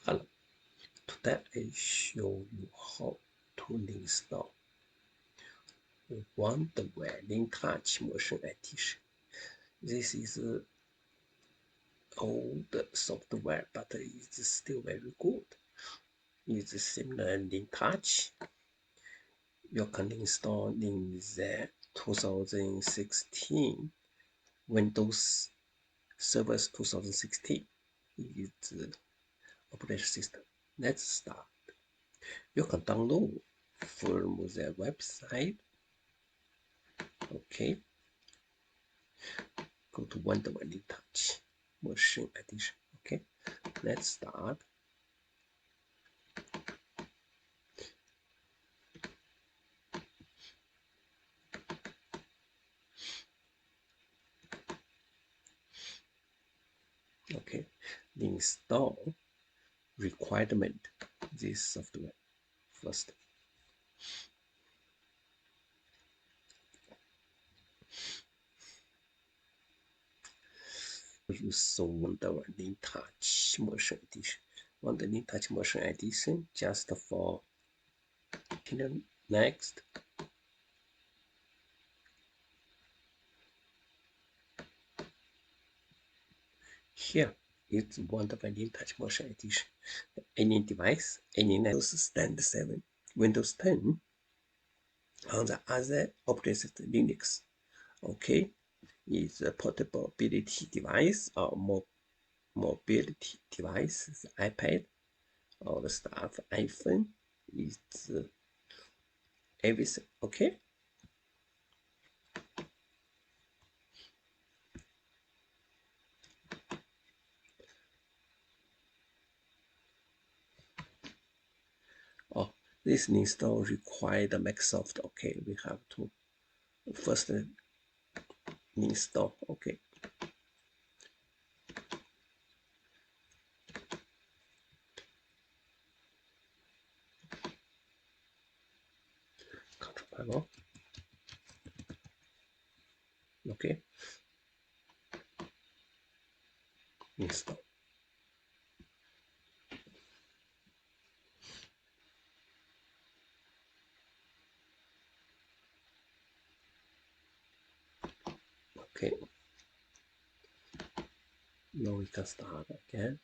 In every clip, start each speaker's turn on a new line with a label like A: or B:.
A: Hello, today I show you how to install Wonderware InTouch Machine Edition. This is old software, but it's still very good. It's similar InTouch. You can install in the 2016 Windows Server 2016. It's operating system. Let's start. You can download from the website. Okay, go to Wonderware InTouch Machine Edition. Okay, let's start. Okay, install requirement this software first. Use Wonderware InTouch Machine Edition. Wonderware InTouch Machine Edition just for next. Here it's Wonderware InTouch Machine Edition. Any device, any Windows Stand 7, Windows 10, on the other operating system Linux. Okay, is a portability device or mobility device, the iPad or the stuff, iPhone, is everything. Okay. Oh, this install require the Microsoft. Okay, we have to first install. Okay. Control panel. Okay. Install. Okay. Now we can start again.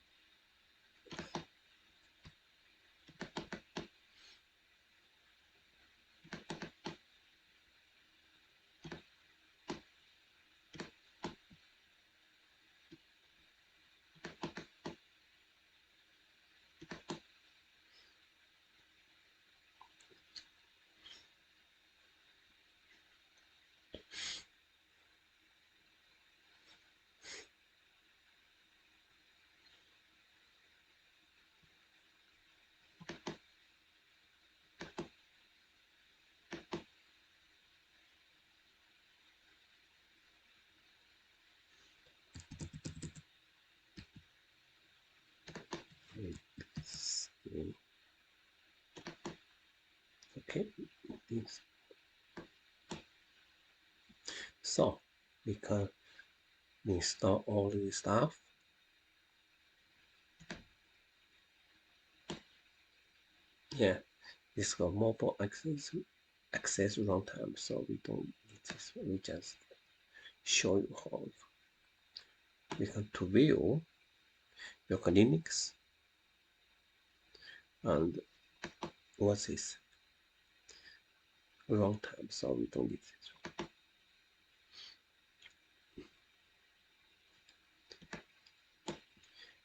A: Okay. So we can install all the stuff. Yeah, it's got mobile access runtime, so we don't need this. We just show you how we can to view your Linux and what's this runtime, so we don't need this.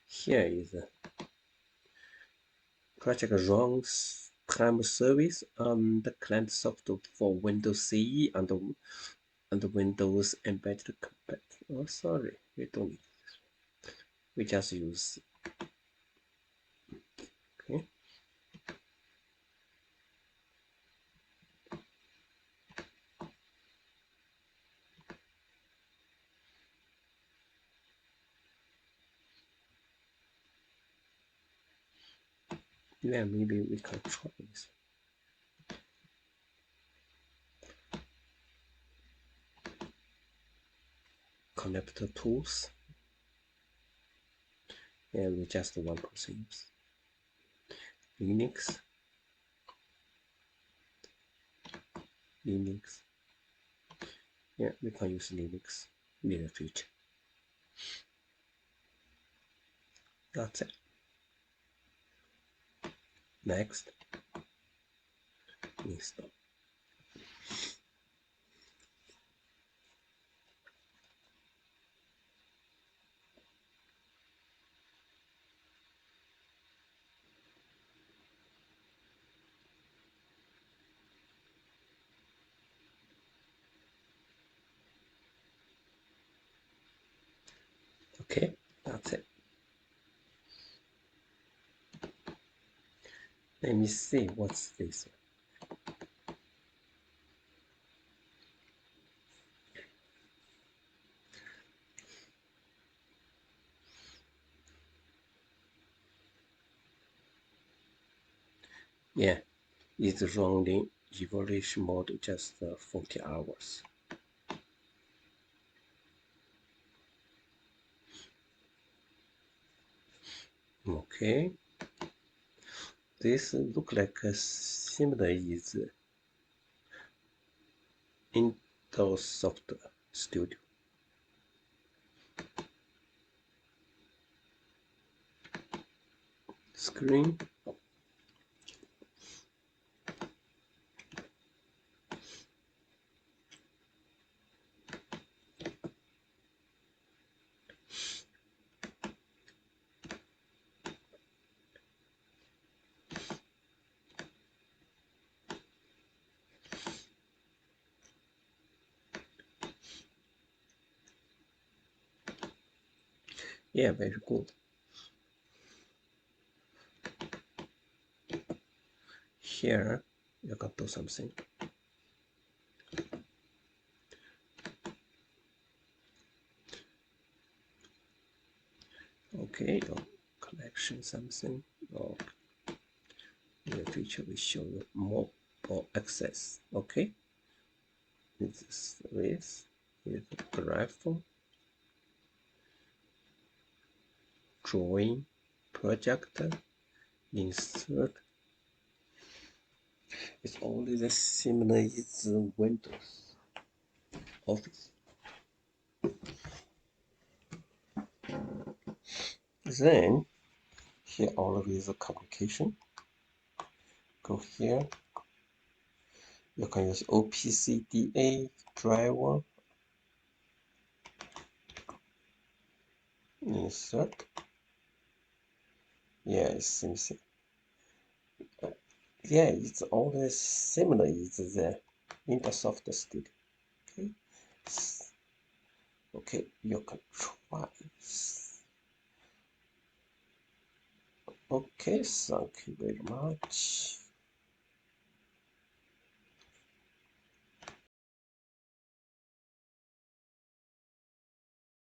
A: Here is a project runs time service and the client software for Windows CE and Windows embedded compat. Oh, sorry, we don't need this. We just use. Okay. Yeah, maybe we can try this. Connector tools. And we just one person use. Linux. Yeah, we can use Linux in the future. That's it. Next, install. Okay, that's it. Let me see what's this. Yeah, it's running evaluation mode just 40 hours. Okay, this look like a similar is Intel Software Studio. Screen. Yeah, very good. Here you can do something. Okay, your collection something. Or in the future we show you more access. Okay, this is graph, drawing, project, insert. It's only the similar is Windows Office. Then here always a communication. Go here. You can use OPCDA driver. Insert. Yeah, it's same thing. Yeah, it's always similar. It's the Microsoft Studio. Okay. Okay, you can try. Okay, thank you very much.